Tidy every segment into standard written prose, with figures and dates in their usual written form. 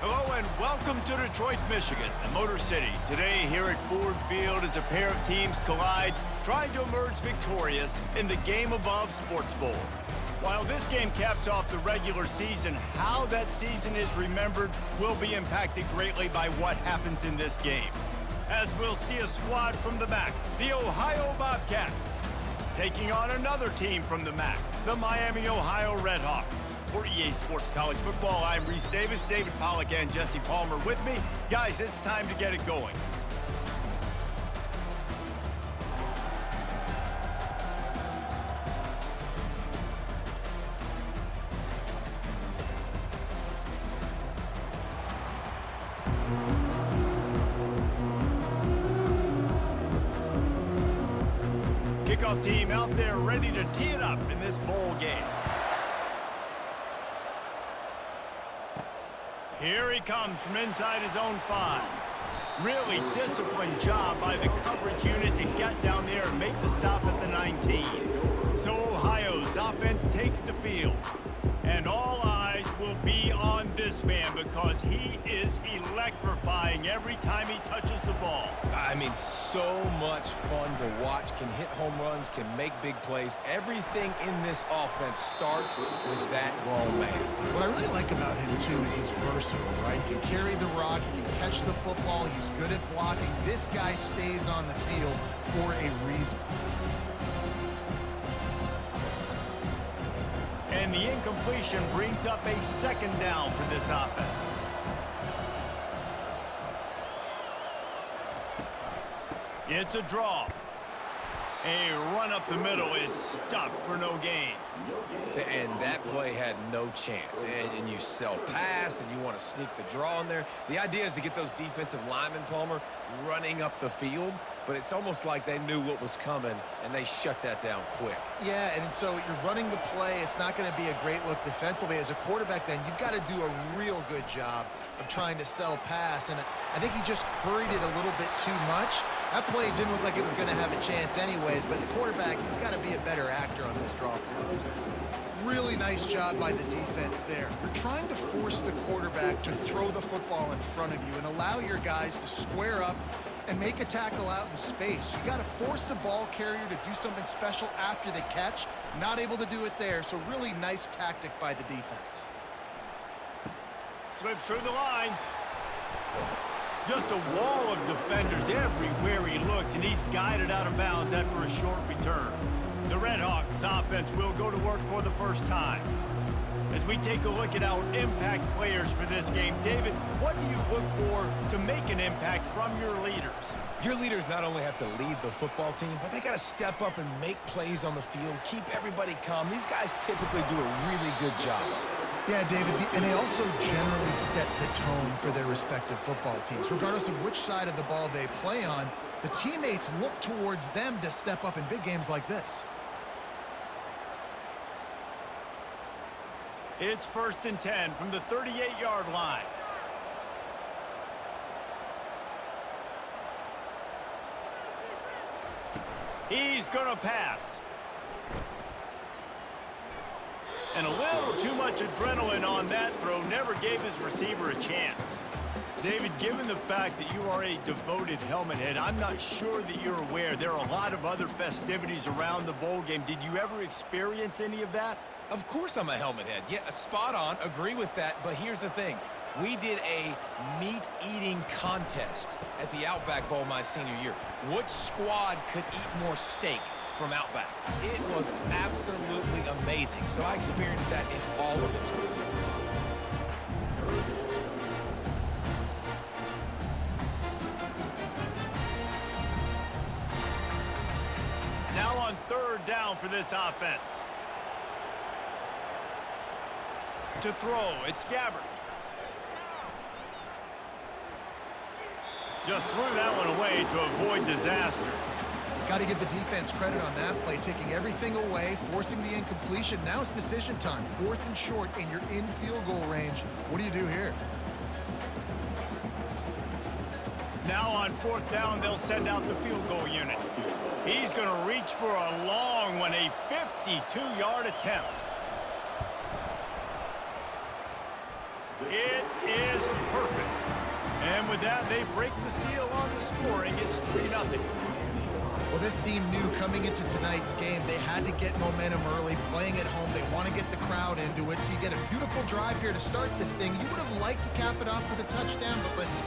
Hello and welcome to Detroit, Michigan, the Motor City. Today here at Ford Field as a pair of teams collide, trying to emerge victorious in the Game Above Sports Bowl. While this game caps off the regular season, how that season is remembered will be impacted greatly by what happens in this game. As we'll see a squad from the MAC, the Ohio Bobcats, taking on another team from the MAC, the Miami, Ohio Redhawks. For EA Sports College Football, I'm Reese Davis, David Pollack, and Jesse Palmer with me. Guys, it's time to get it going. Kickoff team out there ready to tee it up in this bowl game. Here he comes from inside his own 5. Really disciplined job by the coverage unit to get down there and make the stop at the 19. So Ohio's offense takes the field. And all eyes will be on this man because he is electrifying every time he touches the ball. I mean, so much fun to watch. Can hit home runs, can make big plays. Everything in this offense starts with that grown man. What I really like about him, too, is he's versatile, right? He can carry the rock, he can catch the football, he's good at blocking. This guy stays on the field for a reason. And the incompletion brings up a second down for this offense. It's a draw. A run up the middle is stuffed for no gain. And that play had no chance. And you sell pass, and you want to sneak the draw in there. The idea is to get those defensive linemen, Palmer, running up the field. But it's almost like they knew what was coming, and they shut that down quick. Yeah, and so you're running the play. It's not going to be a great look defensively. As a quarterback, then, you've got to do a real good job of trying to sell pass. And I think he just hurried it a little bit too much. That play didn't look like it was going to have a chance anyways, but the quarterback, he's got to be a better actor on those draw plays. Really nice job by the defense there. You're trying to force the quarterback to throw the football in front of you and allow your guys to square up and make a tackle out in space. You got to force the ball carrier to do something special after the catch. Not able to do it there, so really nice tactic by the defense. Slips through the line. Just a wall of defenders everywhere he looks, and he's guided out of bounds after a short return. The Redhawks offense will go to work for the first time. As we take a look at our impact players for this game, David, what do you look for to make an impact from your leaders? Your leaders not only have to lead the football team, but they got to step up and make plays on the field, keep everybody calm. These guys typically do a really good job of it. Yeah, David, and they also generally set the tone for their respective football teams. Regardless of which side of the ball they play on, the teammates look towards them to step up in big games like this. It's 1st and 10 from the 38-yard line. He's going to pass. And a little too much adrenaline on that throw never gave his receiver a chance. David, given the fact that you are a devoted helmet head, I'm not sure that you're aware there are a lot of other festivities around the bowl game. Did you ever experience any of that? Of course I'm a helmet head. Yeah, spot on. Agree with that. But here's the thing. We did a meat-eating contest at the Outback Bowl my senior year. Which squad could eat more steak from Outback? It was absolutely amazing. So I experienced that in all of its glory. Now on 3rd down for this offense. To throw, it's Gabbert. Just threw that one away to avoid disaster. Got to give the defense credit on that play, taking everything away, forcing the incompletion. Now it's decision time. 4th and short, and you're in field goal range. What do you do here? Now on 4th down, they'll send out the field goal unit. He's going to reach for a long one, a 52-yard attempt. It is perfect. And with that, they break the seal on the scoring. It's 3-0. Well, this team knew coming into tonight's game they had to get momentum early, playing at home. They want to get the crowd into it, so you get a beautiful drive here to start this thing. You would have liked to cap it off with a touchdown, but listen,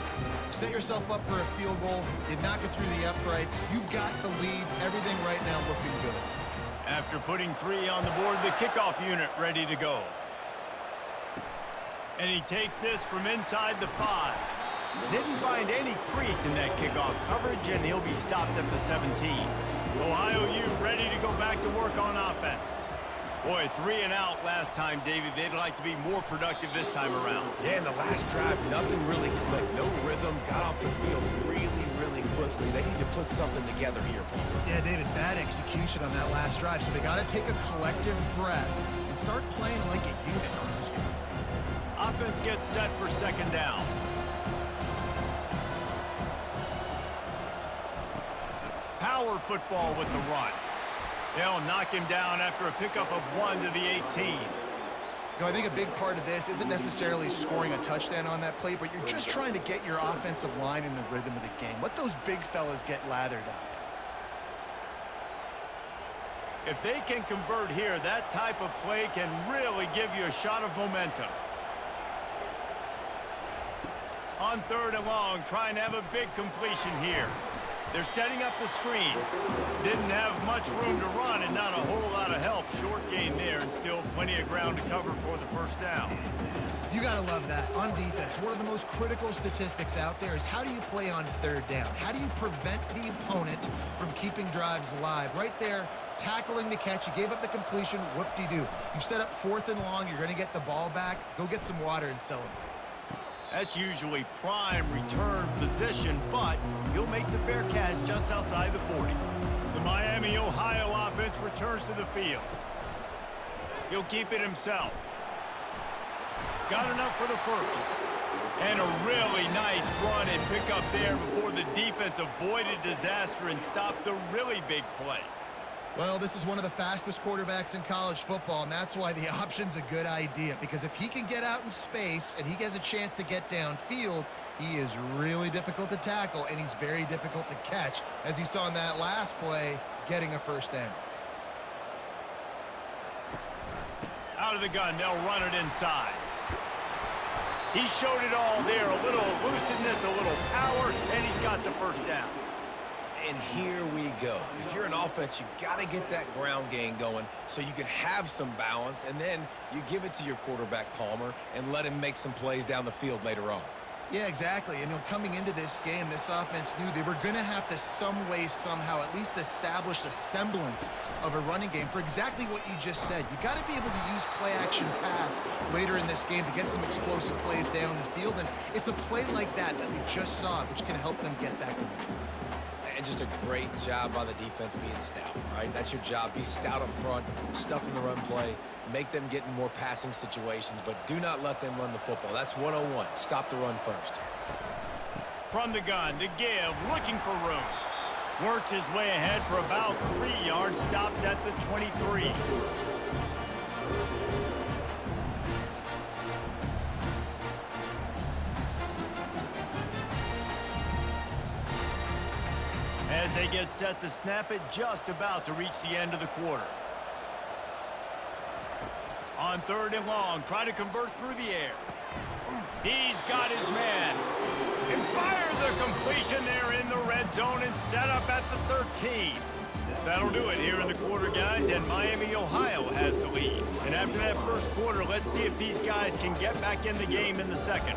set yourself up for a field goal. You knock it through the uprights. You've got the lead. Everything right now looking good. After putting 3 on the board, the kickoff unit ready to go. And he takes this from inside the 5. Didn't find any crease in that kickoff coverage, and he'll be stopped at the 17. Ohio U ready to go back to work on offense. Boy, 3 and out last time, David. They'd like to be more productive this time around. Yeah, in the last drive, nothing really clicked. No rhythm, got off the field really quickly. They need to put something together here, Paul. Yeah, David, bad execution on that last drive, so they got to take a collective breath and start playing like a unit on this one. Offense gets set for second down. Power football with the run. They'll knock him down after a pickup of 1 to the 18. You know, I think a big part of this isn't necessarily scoring a touchdown on that play, but you're just trying to get your offensive line in the rhythm of the game. Let those big fellas get lathered up. If they can convert here, that type of play can really give you a shot of momentum. On 3rd and long, trying to have a big completion here. They're setting up the screen. Didn't have much room to run and not a whole lot of help. Short gain there and still plenty of ground to cover for the first down. You got to love that. On defense, one of the most critical statistics out there is how do you play on 3rd down? How do you prevent the opponent from keeping drives alive? Right there, tackling the catch. You gave up the completion. Whoop-de-doo. You've set up 4th and long. You're going to get the ball back. Go get some water and celebrate. That's usually prime return position, but he'll make the fair catch just outside the 40. The Miami, Ohio offense returns to the field. He'll keep it himself. Got enough for the first. And a really nice run and pick up there before the defense avoided disaster and stopped the really big play. Well, this is one of the fastest quarterbacks in college football, and that's why the option's a good idea, because if he can get out in space and he gets a chance to get downfield, he is really difficult to tackle, and he's very difficult to catch, as you saw in that last play, getting a first down. Out of the gun, they'll run it inside. He showed it all there, a little elusiveness, a little power, and he's got the first down. And here we go. If you're an offense, you got to get that ground game going so you can have some balance, and then you give it to your quarterback, Palmer, and let him make some plays down the field later on. Yeah, exactly. And coming into this game, this offense knew they were going to have to some way, somehow, at least establish a semblance of a running game for exactly what you just said. You got to be able to use play-action pass later in this game to get some explosive plays down the field, and it's a play like that that we just saw, which can help them get that going. And just a great job by the defense being stout, right? That's your job. Be stout up front, stuff in the run play, make them get in more passing situations, but do not let them run the football. That's 101. Stop the run first. From the gun, to give, looking for room. Works his way ahead for about 3 yards, stopped at the 23. As they get set to snap it, just about to reach the end of the quarter. On 3rd and long, trying to convert through the air. He's got his man. And fired the completion there in the red zone and set up at the 13. That'll do it here in the quarter, guys, and Miami, Ohio has the lead. And after that first quarter, let's see if these guys can get back in the game in the second.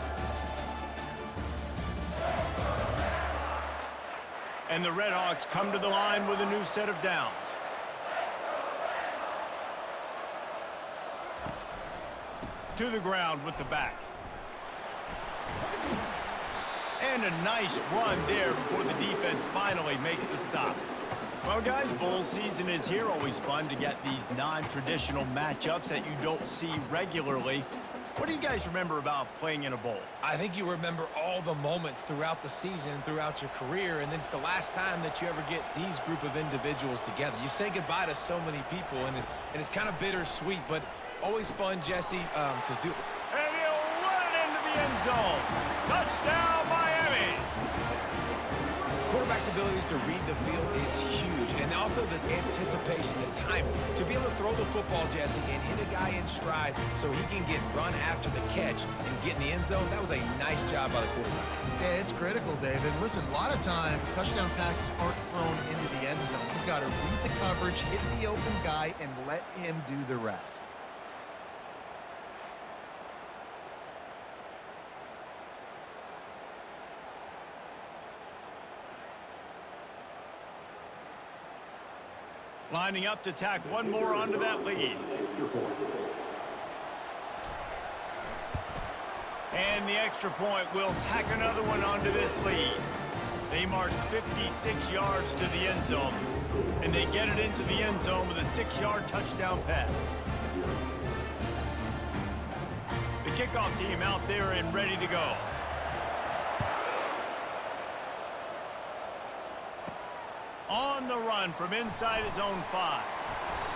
And the Redhawks come to the line with a new set of downs. To the ground with the back. And a nice run there before the defense finally makes the stop. Well, guys, bowl season is here. Always fun to get these non-traditional matchups that you don't see regularly. What do you guys remember about playing in a bowl? I think you remember all the moments throughout the season, throughout your career, and then it's the last time that you ever get these group of individuals together. You say goodbye to so many people, and it's kind of bittersweet, but always fun, Jesse, to do. And he'll run it into the end zone. Touchdown, Miami. Quarterback's abilities to read the field is huge, and also the anticipation, the timing. To be able to throw the football, Jesse, and hit a guy in stride so he can get run after the catch and get in the end zone, that was a nice job by the quarterback. Yeah, it's critical, David. Listen, a lot of times touchdown passes aren't thrown into the end zone. You've got to read the coverage, hit the open guy, and let him do the rest. Lining up to tack one more onto that lead. And the extra point will tack another one onto this lead. They marched 56 yards to the end zone, and they get it into the end zone with a 6-yard touchdown pass. The kickoff team out there and ready to go. On the run from inside his own 5.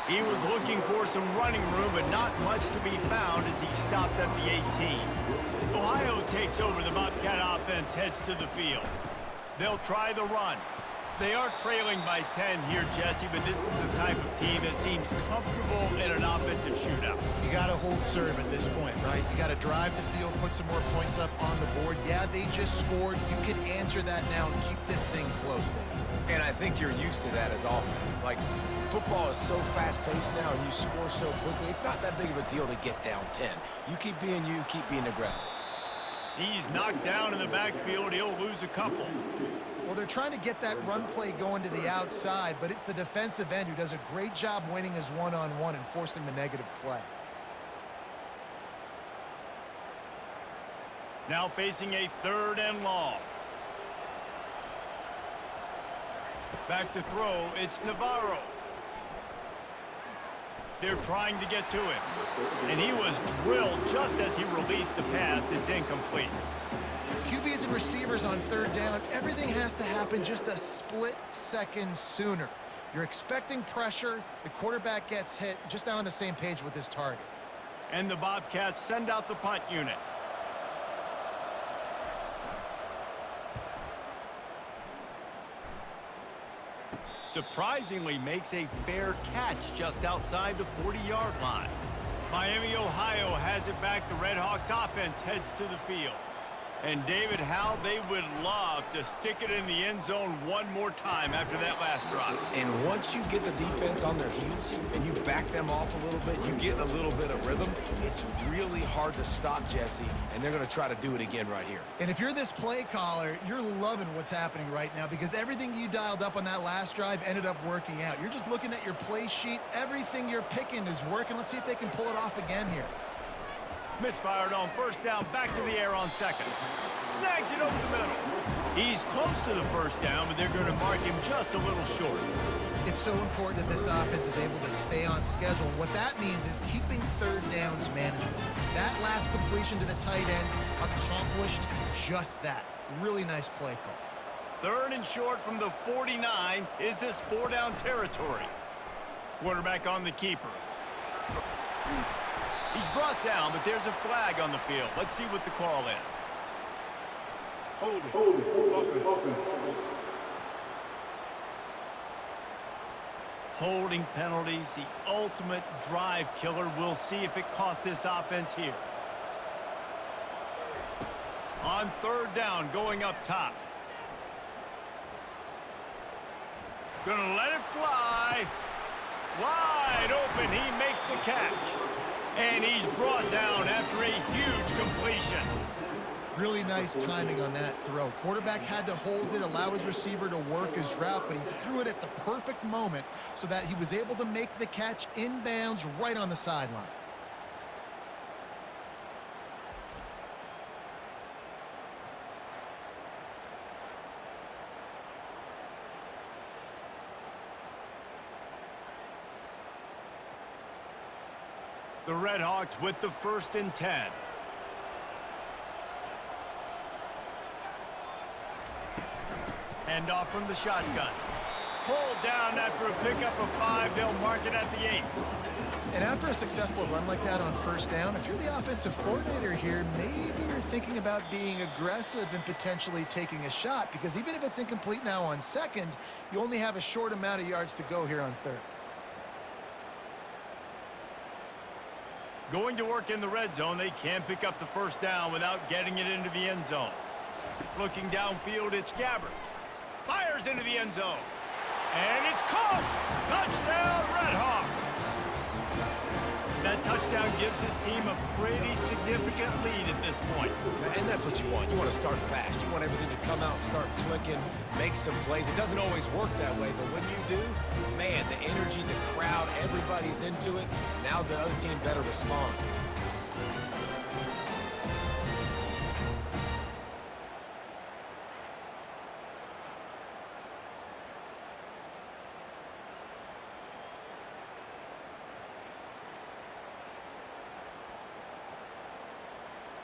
He was looking for some running room, but not much to be found as he stopped at the 18. Ohio takes over. The Bobcat offense heads to the field. They'll try the run. They are trailing by 10 here, Jesse, but this is the type of team that seems comfortable in an offensive shootout. You got to hold serve at this point, right? You got to drive the field, put some more points up on the board. Yeah, they just scored. You can answer that now and keep this thing close, Dave. And I think you're used to that as offense. Like, football is so fast-paced now, and you score so quickly, it's not that big of a deal to get down 10. You keep being aggressive. He's knocked down in the backfield. He'll lose a couple. Well, they're trying to get that run play going to the outside, but it's the defensive end who does a great job winning his one-on-one and forcing the negative play. Now facing a 3rd and long. Back to throw, it's Navarro. They're trying to get to him. And he was drilled just as he released the pass. It's incomplete. QBs and receivers on 3rd down, everything has to happen just a split second sooner. You're expecting pressure, the quarterback gets hit, just not on the same page with his target. And the Bobcats send out the punt unit. Surprisingly makes a fair catch just outside the 40-yard line. Miami, Ohio has it back. The Red Hawks offense heads to the field. And David, how they would love to stick it in the end zone one more time after that last drive. And once you get the defense on their heels and you back them off a little bit, you get a little bit of rhythm, it's really hard to stop, Jesse, and they're going to try to do it again right here. And if you're this play caller, you're loving what's happening right now because everything you dialed up on that last drive ended up working out. You're just looking at your play sheet. Everything you're picking is working. Let's see if they can pull it off again here. Misfired on 1st down, back to the air on 2nd. Snags it over the middle. He's close to the 1st down, but they're going to mark him just a little short. It's so important that this offense is able to stay on schedule. What that means is keeping 3rd downs manageable. That last completion to the tight end accomplished just that. Really nice play call. 3rd and short from the 49. Is this 4-down territory? Quarterback on the keeper. He's brought down, but there's a flag on the field. Let's see what the call is. Hold it. Open. Holding penalties, the ultimate drive killer. We'll see if it costs this offense here. On 3rd down, going up top. Gonna let it fly. Wide open, he makes the catch. And he's brought down after a huge completion. Really nice timing on that throw. Quarterback had to hold it, allow his receiver to work his route, but he threw it at the perfect moment so that he was able to make the catch inbounds right on the sideline. The Red Hawks with the 1st and 10. Hand off from the shotgun. Pulled down after a pickup of 5. They'll mark it at the 8. And after a successful run like that on first down, if you're the offensive coordinator here, maybe you're thinking about being aggressive and potentially taking a shot, because even if it's incomplete now on second, you only have a short amount of yards to go here on third. Going to work in the red zone, they can't pick up the first down without getting it into the end zone. Looking downfield, it's Gabbert. Fires into the end zone. And it's caught! Touchdown, Redhawks! That touchdown gives his team a pretty significant lead at this point. And that's what you want. You want to start fast. You want everything to come out, start clicking, make some plays. It doesn't always work that way, but when you do, man, the energy, the crowd, everybody's into it. Now the other team better respond.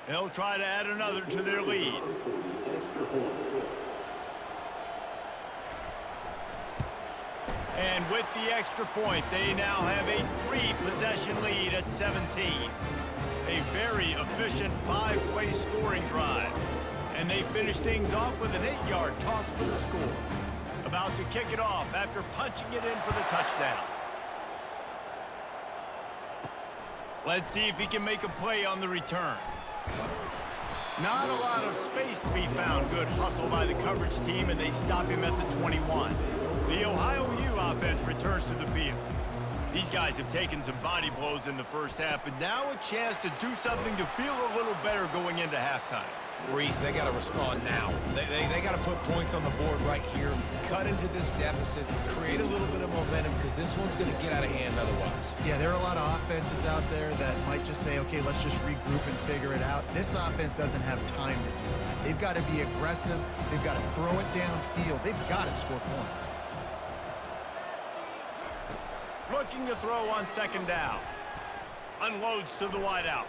They'll try to add another to their lead. And with the extra point, they now have a 3-possession lead at 17. A very efficient 5-play scoring drive. And they finish things off with an 8-yard toss for the score. About to kick it off after punching it in for the touchdown. Let's see if he can make a play on the return. Not a lot of space to be found. Good hustle by the coverage team, and they stop him at the 21. The Ohio U offense returns to the field. These guys have taken some body blows in the first half, but now a chance to do something to feel a little better going into halftime. Reese, they got to respond now. They got to put points on the board right here, cut into this deficit, create a little bit of momentum, because this one's going to get out of hand otherwise. Yeah, there are a lot of offenses out there that might just say, okay, let's just regroup and figure it out. This offense doesn't have time to do that. They've got to be aggressive. They've got to throw it downfield. They've got to score points. Looking to throw on second down. Unloads to the wideout.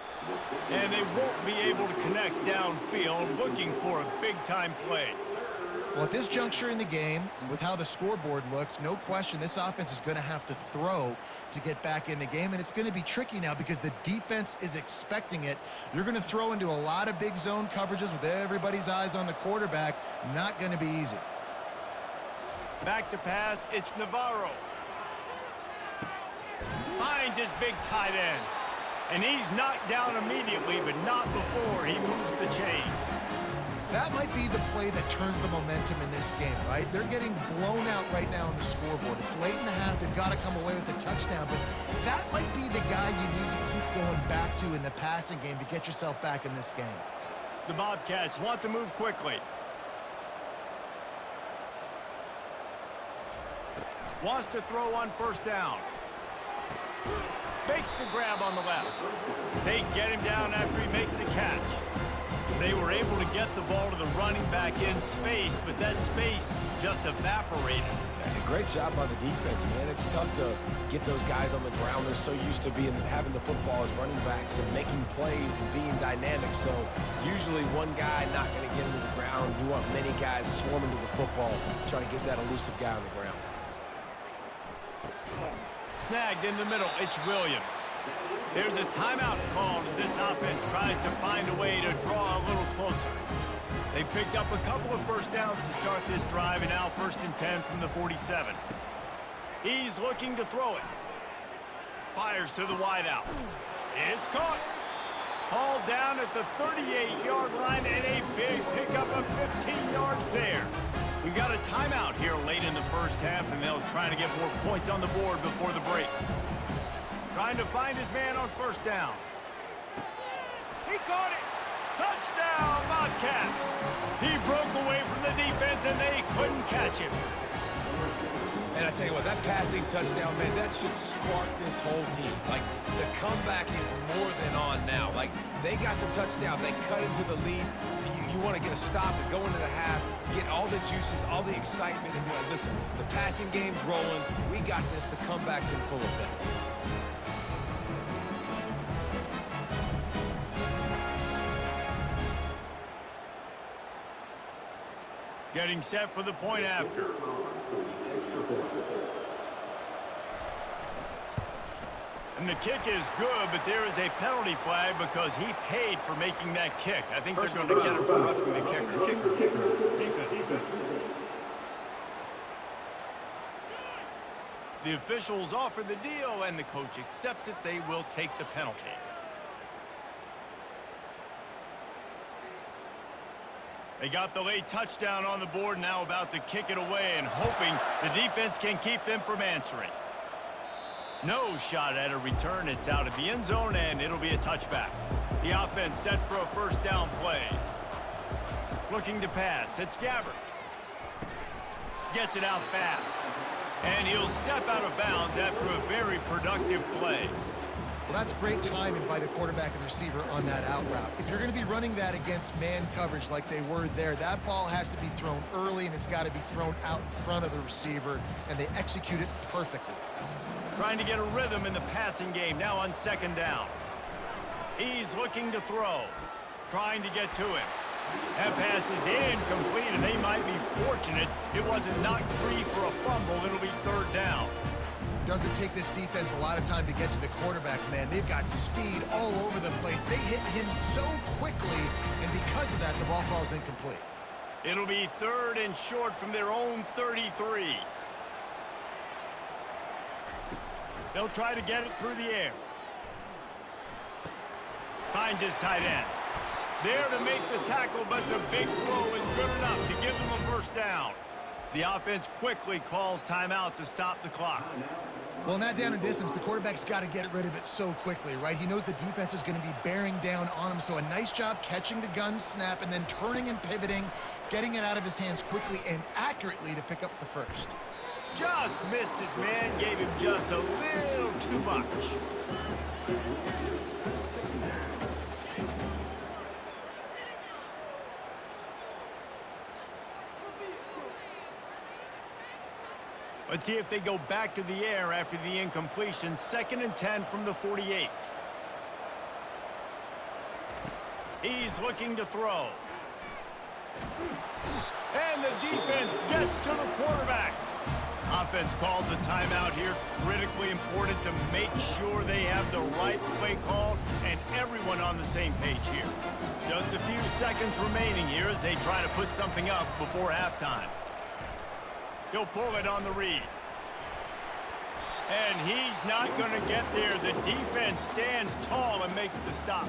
And they won't be able to connect downfield, looking for a big-time play. Well, at this juncture in the game, with how the scoreboard looks, no question this offense is going to have to throw to get back in the game, and it's going to be tricky now because the defense is expecting it. You're going to throw into a lot of big zone coverages with everybody's eyes on the quarterback. Not going to be easy. Back to pass, it's Navarro. Finds his big tight end. And he's knocked down immediately, but not before he moves the chains. That might be the play that turns the momentum in this game, right? They're getting blown out right now on the scoreboard. It's late in the half. They've got to come away with a touchdown, but that might be the guy you need to keep going back to in the passing game to get yourself back in this game. The Bobcats want to move quickly. Wants to throw on first down. Makes the grab on the left. They get him down after he makes the catch. They were able to get the ball to the running back in space, but that space just evaporated. Great job by the defense, man. It's tough to get those guys on the ground. They're so used to having the football as running backs and making plays and being dynamic. So usually one guy not going to get into the ground. You want many guys swarming to the football, trying to get that elusive guy on the ground. Snagged in the middle, it's Williams. There's a timeout called as this offense tries to find a way to draw a little closer. They picked up a couple of first downs to start this drive, and now 1st and 10 from the 47. He's looking to throw it. Fires to the wideout. It's caught. Hauled down at the 38-yard line, and a big pickup of 15 yards there. We've got a timeout here late in the first half, and they'll try to get more points on the board before the break. Trying to find his man on first down. He caught it. Touchdown, Bobcats. He broke away from the defense, and they couldn't catch him. And I tell you what, that passing touchdown, man, that should spark this whole team. Like, the comeback is more than on now. Like, they got the touchdown. They cut into the lead. You want to get a stop and go into the half, get all the juices, all the excitement, and be like, listen, the passing game's rolling. We got this. The comeback's in full effect. Getting set for the point after. And the kick is good, but there is a penalty flag because he paid for making that kick. I think they're going to get him for roughing the kicker. Defense. The officials offer the deal, and the coach accepts it. They will take the penalty. They got the late touchdown on the board, now about to kick it away and hoping the defense can keep them from answering. No shot at a return. It's out of the end zone, and it'll be a touchback. The offense set for a first down play. Looking to pass. It's Gabbert. Gets it out fast. And he'll step out of bounds after a very productive play. Well, that's great timing by the quarterback and receiver on that out route. If you're going to be running that against man coverage like they were there, that ball has to be thrown early, and it's got to be thrown out in front of the receiver, and they execute it perfectly. Trying to get a rhythm in the passing game, now on second down. He's looking to throw, trying to get to him. That pass is incomplete, and they might be fortunate it wasn't knocked free for a fumble. It'll be third down. Doesn't take this defense a lot of time to get to the quarterback, man. They've got speed all over the place. They hit him so quickly, and because of that, the ball falls incomplete. It'll be third and short from their own 33. They'll try to get it through the air. Finds his tight end. There to make the tackle, but the big throw is good enough to give them a first down. The offense quickly calls timeout to stop the clock. Well, in that down and distance, the quarterback's got to get rid of it so quickly, right? He knows the defense is going to be bearing down on him, so a nice job catching the gun snap and then turning and pivoting, getting it out of his hands quickly and accurately to pick up the first. Just missed his man, gave him just a little too much. Let's see if they go back to the air after the incompletion. 2nd and 10 from the 48. He's looking to throw. And the defense gets to the quarterback. Offense calls a timeout here. Critically important to make sure they have the right play called and everyone on the same page here. Just a few seconds remaining here as they try to put something up before halftime. He'll pull it on the read. And he's not going to get there. The defense stands tall and makes the stop.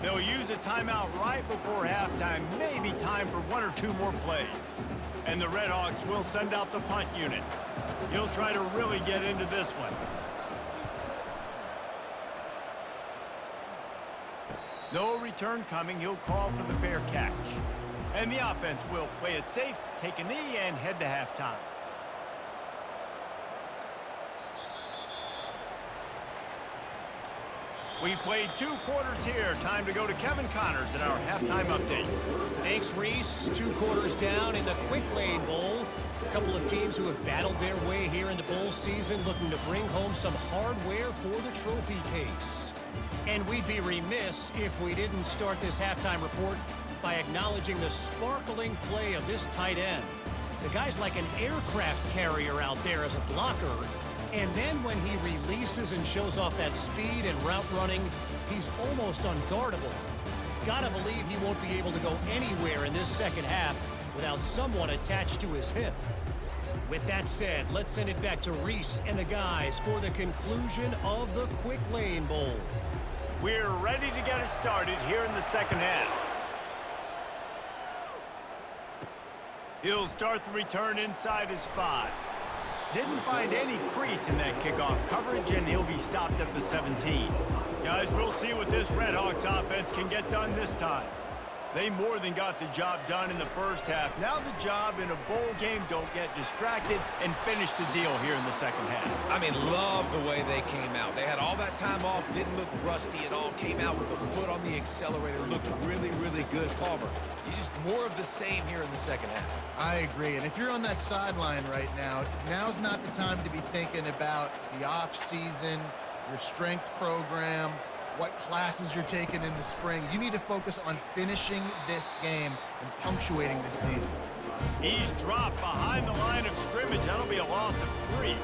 They'll use a timeout right before halftime. Maybe time for 1 or 2 more plays. And the Redhawks will send out the punt unit. He'll try to really get into this one. No return coming. He'll call for the fair catch. And the offense will play it safe, take a knee, and head to halftime. We've played 2 quarters here. Time to go to Kevin Connors in our halftime update. Thanks, Reese. 2 quarters down in the Quick Lane Bowl. A couple of teams who have battled their way here in the bowl season looking to bring home some hardware for the trophy case. And we'd be remiss if we didn't start this halftime report by acknowledging the sparkling play of this tight end. The guy's like an aircraft carrier out there as a blocker. And then when he releases and shows off that speed and route running, he's almost unguardable. Gotta believe he won't be able to go anywhere in this second half without someone attached to his hip. With that said, let's send it back to Reese and the guys for the conclusion of the Quick Lane Bowl. We're ready to get it started here in the second half. He'll start the return inside his 5. Didn't find any crease in that kickoff coverage, and he'll be stopped at the 17. Guys, we'll see what this Redhawks offense can get done this time. They more than got the job done in the first half. Now the job in a bowl game, don't get distracted and finish the deal here in the second half. I mean, love the way they came out. They had all that time off, didn't look rusty at all, came out with the foot on the accelerator, looked really, really good. Palmer, he's just more of the same here in the second half. I agree, and if you're on that sideline right now, now's not the time to be thinking about the off-season, your strength program, what classes you're taking in the spring. You need to focus on finishing this game and punctuating this season. He's dropped behind the line of scrimmage. That'll be a loss of 3.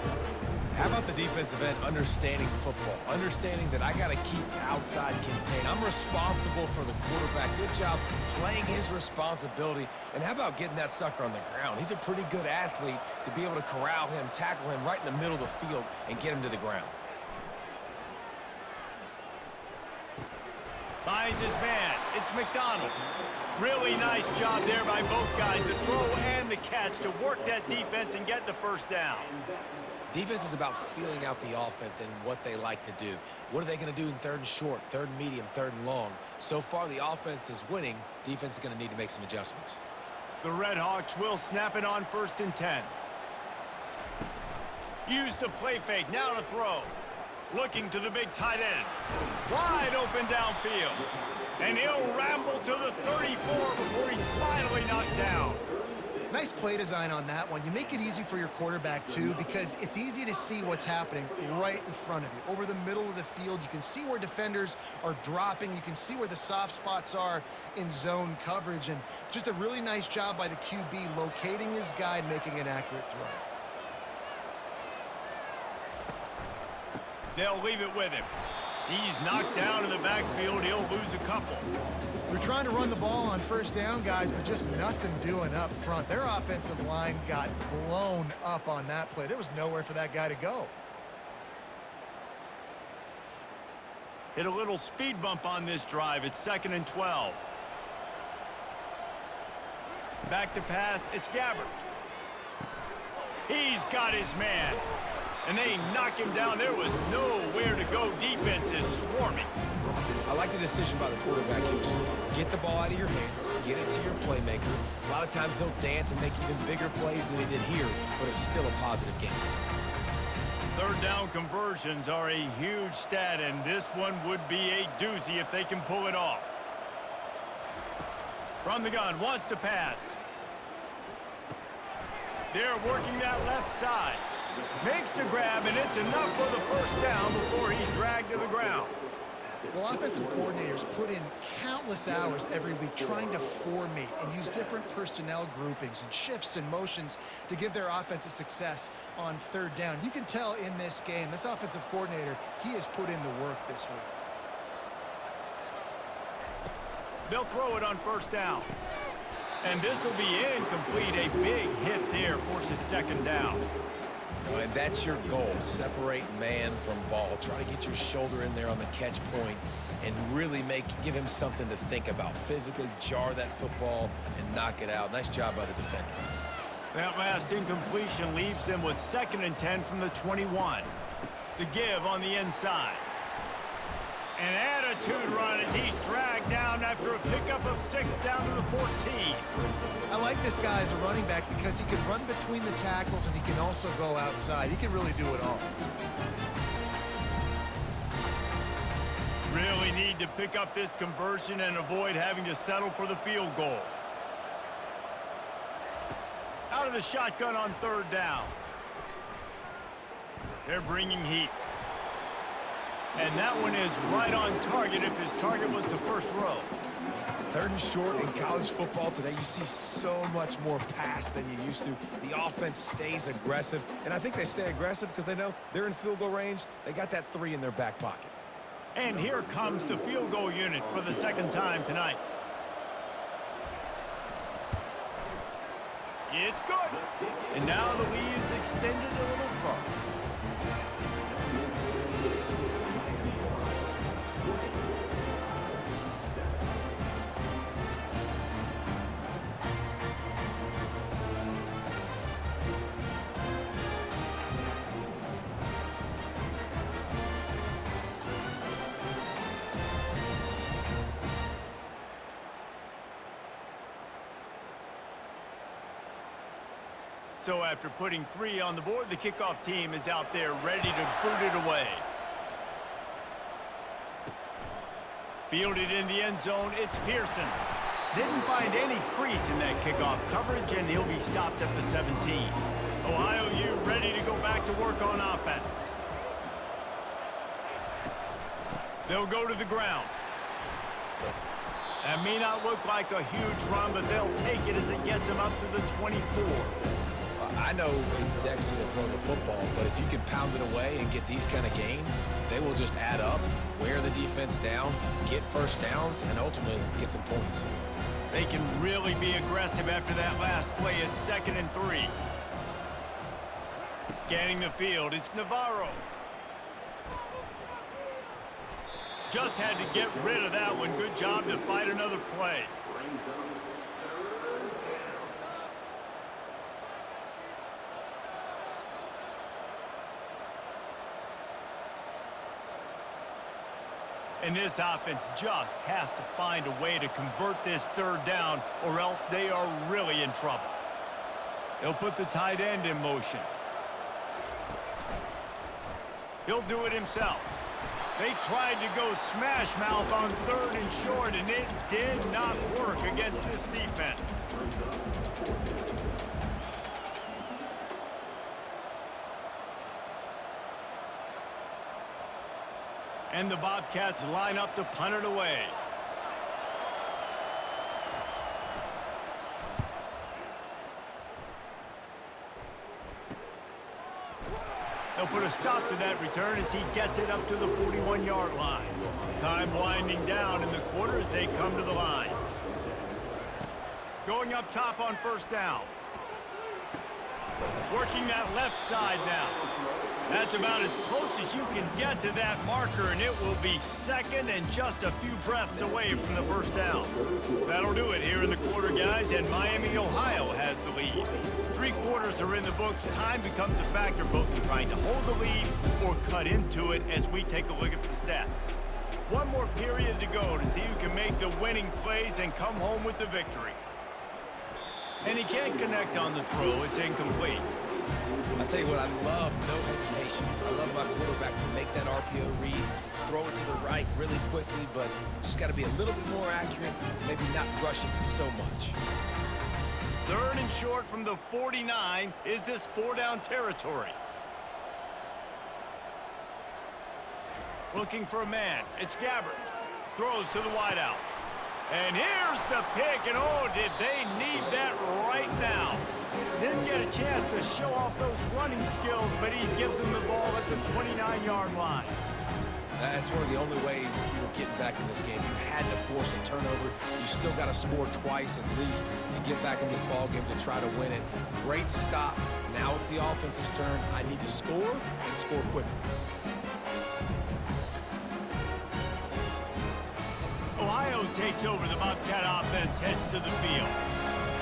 How about the defensive end understanding football, understanding that I got to keep outside contained. I'm responsible for the quarterback. Good job playing his responsibility. And how about getting that sucker on the ground? He's a pretty good athlete to be able to corral him, tackle him right in the middle of the field, and get him to the ground. Finds his man. It's McDonald. Really nice job there by both guys, the throw and the catch, to work that defense and get the first down. Defense is about feeling out the offense and what they like to do. What are they going to do in third and short, third and medium, third and long? So far, the offense is winning. Defense is going to need to make some adjustments. The Red Hawks will snap it on 1st and 10. Use the play fake. Now to throw. Looking to the big tight end. Wide open downfield. And he'll ramble to the 34 before he's finally knocked down. Nice play design on that one. You make it easy for your quarterback, too, because it's easy to see what's happening right in front of you. Over the middle of the field, you can see where defenders are dropping. You can see where the soft spots are in zone coverage. And just a really nice job by the QB locating his guy and making an accurate throw. They'll leave it with him. He's knocked down in the backfield. He'll lose a couple. They're trying to run the ball on 1st down, guys, but just nothing doing up front. Their offensive line got blown up on that play. There was nowhere for that guy to go. Hit a little speed bump on this drive. It's 2nd and 12. Back to pass. It's Gabbert. He's got his man. And they knock him down. There was nowhere to go. Defense is swarming. I like the decision by the quarterback here. Just get the ball out of your hands, get it to your playmaker. A lot of times he'll dance and make even bigger plays than he did here, but it's still a positive game. 3rd down conversions are a huge stat, and this one would be a doozy if they can pull it off. From the gun, wants to pass. They're working that left side. Makes the grab, and it's enough for the 1st down before he's dragged to the ground. Well, offensive coordinators put in countless hours every week trying to formate and use different personnel groupings and shifts and motions to give their offensive success on 3rd down. You can tell in this game, this offensive coordinator, he has put in the work this week. They'll throw it on 1st down. And this will be incomplete. A big hit there forces 2nd down. And that's your goal. Separate man from ball. Try to get your shoulder in there on the catch point and really give him something to think about. Physically jar that football and knock it out. Nice job by the defender. That last incompletion leaves them with 2nd and 10 from the 21. The give on the inside. An attitude run as he's dragged down after a pickup of 6 down to the 14. I like this guy as a running back because he can run between the tackles and he can also go outside. He can really do it all. Really need to pick up this conversion and avoid having to settle for the field goal. Out of the shotgun on 3rd down. They're bringing heat. And that one is right on target if his target was the 1st row. 3rd and short in college football today, you see so much more pass than you used to. The offense stays aggressive, and I think they stay aggressive because they know they're in field goal range. They got that 3 in their back pocket. And here comes the field goal unit for the 2nd time tonight. It's good. And now the lead is extended a little further. So after putting 3 on the board, the kickoff team is out there ready to boot it away. Fielded in the end zone, it's Pearson. Didn't find any crease in that kickoff coverage, and he'll be stopped at the 17. Ohio U ready to go back to work on offense. They'll go to the ground. That may not look like a huge run, but they'll take it as it gets them up to the 24. I know it's sexy to throw the football, but if you can pound it away and get these kind of gains, they will just add up, wear the defense down, get first downs, and ultimately get some points. They can really be aggressive after that last play at 2nd and 3. Scanning the field, it's Navarro. Just had to get rid of that one. Good job to fight another play. And this offense just has to find a way to convert this 3rd down, or else they are really in trouble. They'll put the tight end in motion. He'll do it himself. They tried to go smash mouth on 3rd and short, and it did not work against this defense. And the Bobcats line up to punt it away. They'll put a stop to that return as he gets it up to the 41-yard line. Time winding down in the quarter as they come to the line. Going up top on 1st down. Working that left side now. That's about as close as you can get to that marker, and it will be 2nd and just a few breaths away from the 1st down. That'll do it here in the quarter, guys, and Miami, Ohio has the lead. 3 quarters are in the books. Time becomes a factor both in trying to hold the lead or cut into it as we take a look at the stats. One more period to go to see who can make the winning plays and come home with the victory. And he can't connect on the throw. It's incomplete. I'll tell you what, I love no hesitation. I love my quarterback to make that RPO read, throw it to the right really quickly, but just got to be a little bit more accurate, maybe not rush it so much. 3rd and short from the 49. Is this 4-down territory? Looking for a man. It's Gabbert. Throws to the wideout. And here's the pick, and oh, did they need that right now. Didn't get a chance to show off those running skills, but he gives them the ball at the 29-yard line. That's one of the only ways you were getting back in this game. You had to force a turnover. You still got to score twice at least to get back in this ball game to try to win it. Great stop. Now it's the offensive's turn. I need to score and score quickly. Ohio takes over. The Bobcat offense heads to the field.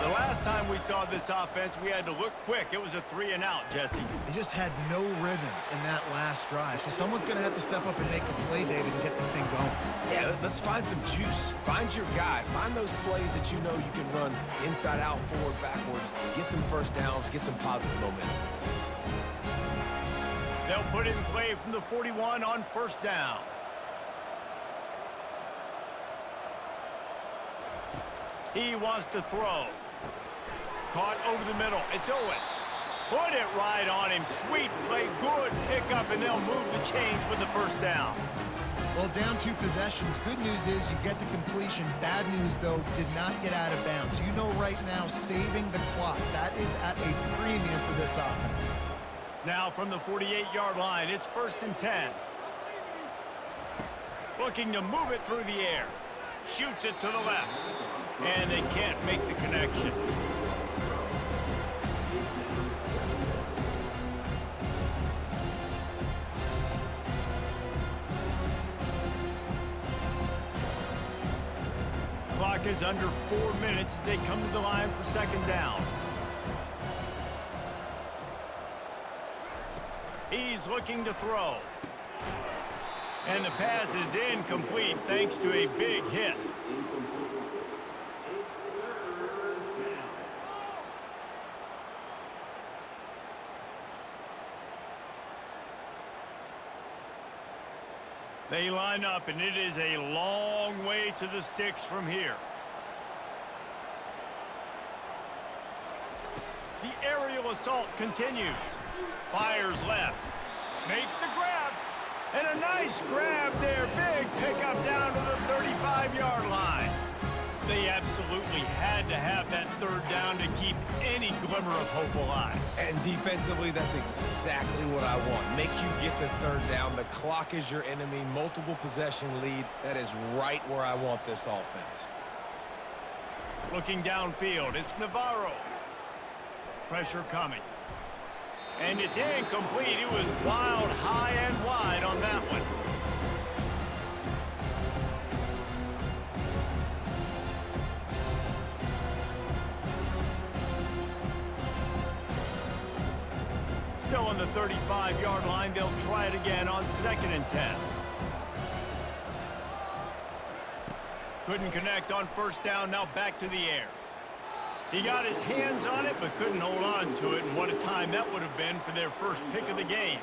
The last time we saw this offense, we had to look quick. It was a 3-and-out, Jesse. They just had no rhythm in that last drive. So someone's going to have to step up and make a play, David, and get this thing going. Yeah, let's find some juice. Find your guy. Find those plays that you know you can run inside out, forward, backwards. Get some first downs. Get some positive momentum. They'll put it in play from the 41 on 1st down. He wants to throw. Caught over the middle. It's Owen. Put it right on him. Sweet play. Good pickup, and they'll move the chains with the 1st down. Well, down 2 possessions. Good news is you get the completion. Bad news, though, did not get out of bounds. You know right now, saving the clock. That is at a premium for this offense. Now from the 48-yard line, it's 1st and 10. Looking to move it through the air. Shoots it to the left. And they can't make the connection. Clock is under 4 minutes as they come to the line for 2nd down. He's looking to throw. And the pass is incomplete thanks to a big hit. They line up, and it is a long way to the sticks from here. The aerial assault continues. Fires left. Makes the grab. And a nice grab there. Big pickup down to the 35-yard line. They absolutely really had to have that third down to keep any glimmer of hope alive. And defensively, that's exactly what I want. Make you get the third down. The clock is your enemy. Multiple possession lead. That is right where I want this offense. Looking downfield, it's Navarro. Pressure coming. And it's incomplete. It was wild, high and wide on that one. Still on the 35-yard line. They'll try it again on 2nd and 10. Couldn't connect on 1st down. Now back to the air. He got his hands on it, but couldn't hold on to it. And what a time that would have been for their first pick of the game.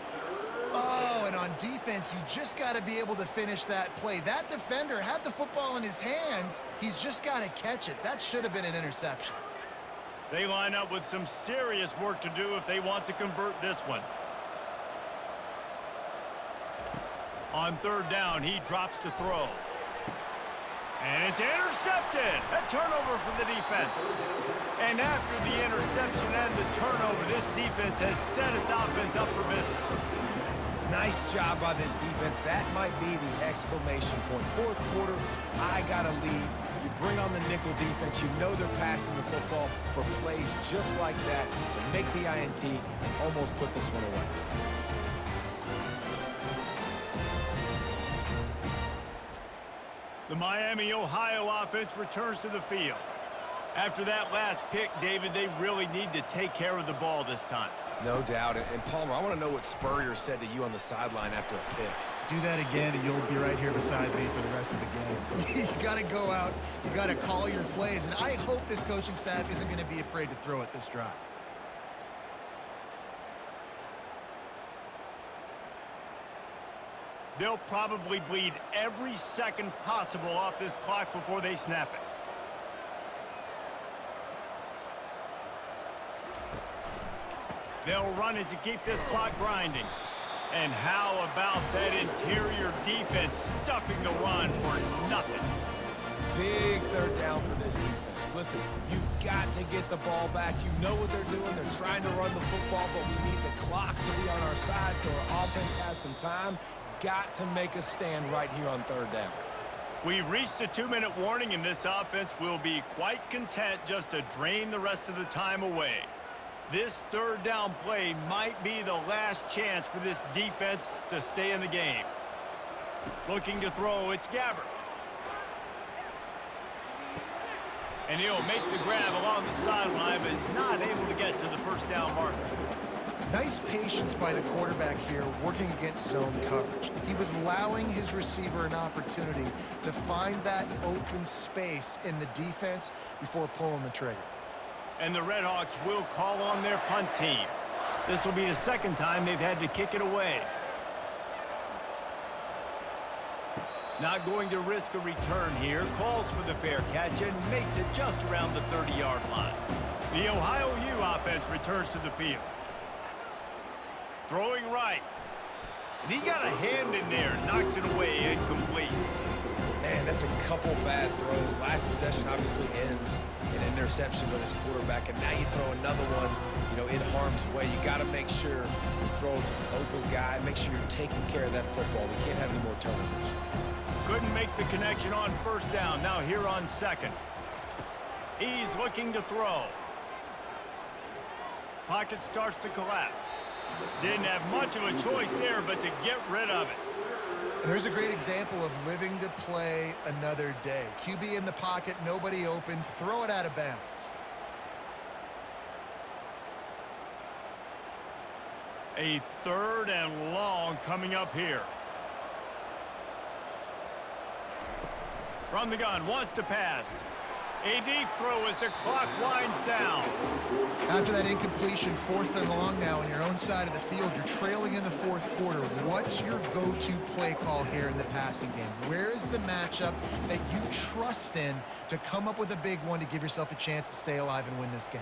Oh, and on defense, you just got to be able to finish that play. That defender had the football in his hands. He's just got to catch it. That should have been an interception. They line up with some serious work to do if they want to convert this one. On 3rd down, he drops to throw. And it's intercepted. A turnover for the defense. And after the interception and the turnover, this defense has set its offense up for business. Nice job by this defense. That might be the exclamation point. 4th quarter, I got a lead. You bring on the nickel defense. You know they're passing the football for plays just like that to make the INT and almost put this one away. The Miami, Ohio offense returns to the field. After that last pick, David, they really need to take care of the ball this time. No doubt. And Palmer, I want to know what Spurrier said to you on the sideline after a pick. Do that again, and you'll be right here beside me for the rest of the game. You got to go out. You got to call your plays, and I hope this coaching staff isn't going to be afraid to throw it this drive. They'll probably bleed every second possible off this clock before they snap it. They'll run it to keep this clock grinding. And how about that interior defense stuffing the run for nothing? Big 3rd down for this defense. Listen, you've got to get the ball back. You know what they're doing. They're trying to run the football, but we need the clock to be on our side so our offense has some time. Got to make a stand right here on 3rd down. We've reached a 2-minute warning, and this offense will be quite content just to drain the rest of the time away. This 3rd down play might be the last chance for this defense to stay in the game. Looking to throw, it's Gabbert. And he'll make the grab along the sideline, but is not able to get to the 1st down marker. Nice patience by the quarterback here working against zone coverage. He was allowing his receiver an opportunity to find that open space in the defense before pulling the trigger. And the Redhawks will call on their punt team. This will be the 2nd time they've had to kick it away. Not going to risk a return here. Calls for the fair catch and makes it just around the 30-yard line. The Ohio U offense returns to the field. Throwing right. And he got a hand in there. Knocks it away, incomplete. Man, that's a couple bad throws. Last possession obviously ends in an interception by this quarterback, and now you throw another one, in harm's way. You got to make sure you throw it to the open guy. Make sure you're taking care of that football. We can't have any more turnovers. Couldn't make the connection on 1st down. Now here on 2nd. He's looking to throw. Pocket starts to collapse. Didn't have much of a choice there, but to get rid of it. And there's a great example of living to play another day. QB in the pocket, nobody open, throw it out of bounds. A 3rd and long coming up here. From the gun, wants to pass. A deep throw as the clock winds down. After that incompletion, 4th and long now on your own side of the field, you're trailing in the 4th quarter. What's your go-to play call here in the passing game? Where is the matchup that you trust in to come up with a big one to give yourself a chance to stay alive and win this game?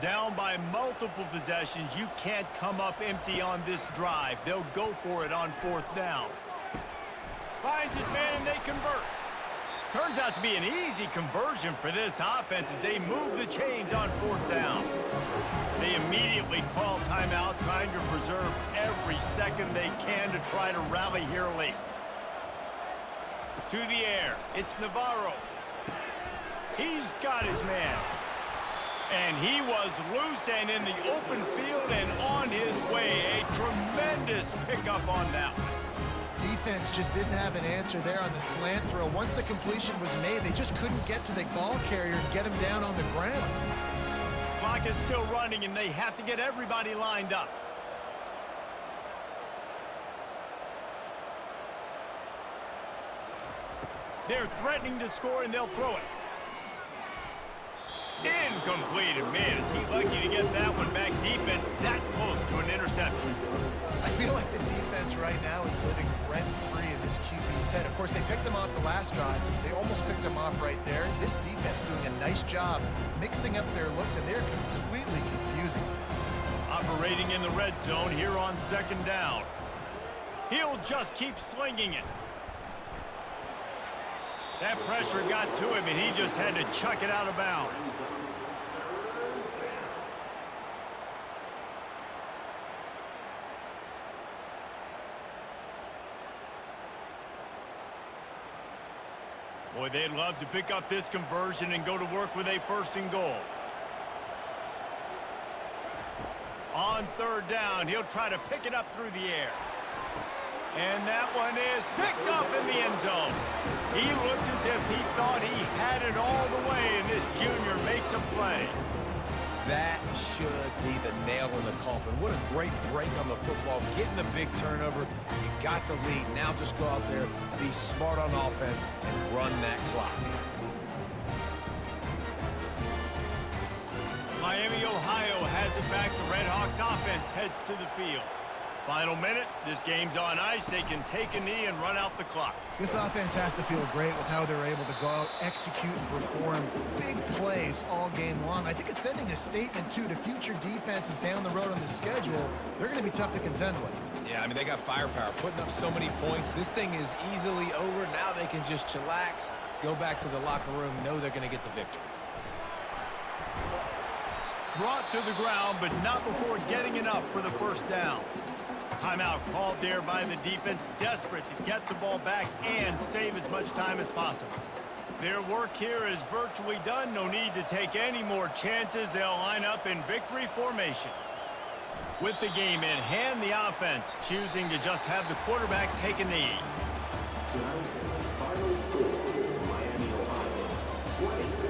Down by multiple possessions, you can't come up empty on this drive. They'll go for it on 4th down. Finds his man and they convert. Turns out to be an easy conversion for this offense as they move the chains on 4th down. They immediately call timeout, trying to preserve every second they can to try to rally here late. To the air, it's Navarro. He's got his man. And he was loose and in the open field and on his way. A tremendous pickup on that one. Defense just didn't have an answer there on the slant throw. Once the completion was made, they just couldn't get to the ball carrier and get him down on the ground. Clock is still running, and they have to get everybody lined up. They're threatening to score, and they'll throw it. Incomplete. And man, is he lucky to get that one back. Defense that close to an interception. I feel like the defense right now is living rent-free in this QB's head. Of course, they picked him off the last drive. They almost picked him off right there. This defense doing a nice job mixing up their looks, and they're completely confusing. Operating in the red zone here on 2nd down. He'll just keep slinging it. That pressure got to him, and he just had to chuck it out of bounds. Boy, they'd love to pick up this conversion and go to work with a 1st and goal. On 3rd down, he'll try to pick it up through the air. And that one is picked up in the end zone. He looked as if he thought he had it all the way, and this junior makes a play. That should be the nail in the coffin. What a great break on the football. Getting the big turnover. You got the lead. Now just go out there, be smart on offense, and run that clock. Miami, Ohio has it back. The Redhawks offense heads to the field. Final minute. This game's on ice. They can take a knee and run out the clock. This offense has to feel great with how they're able to go out, execute, and perform big plays all game long. I think it's sending a statement, too, to future defenses down the road on the schedule. They're going to be tough to contend with. Yeah, I mean, they got firepower, putting up so many points. This thing is easily over. Now they can just chillax, go back to the locker room, know they're going to get the victory. Brought to the ground, but not before getting enough for the 1st down. Timeout called there by the defense, desperate to get the ball back and save as much time as possible. Their work here is virtually done. No need to take any more chances. They'll line up in victory formation. With the game in hand, the offense choosing to just have the quarterback take a knee. Final score, Miami, Ohio, 20.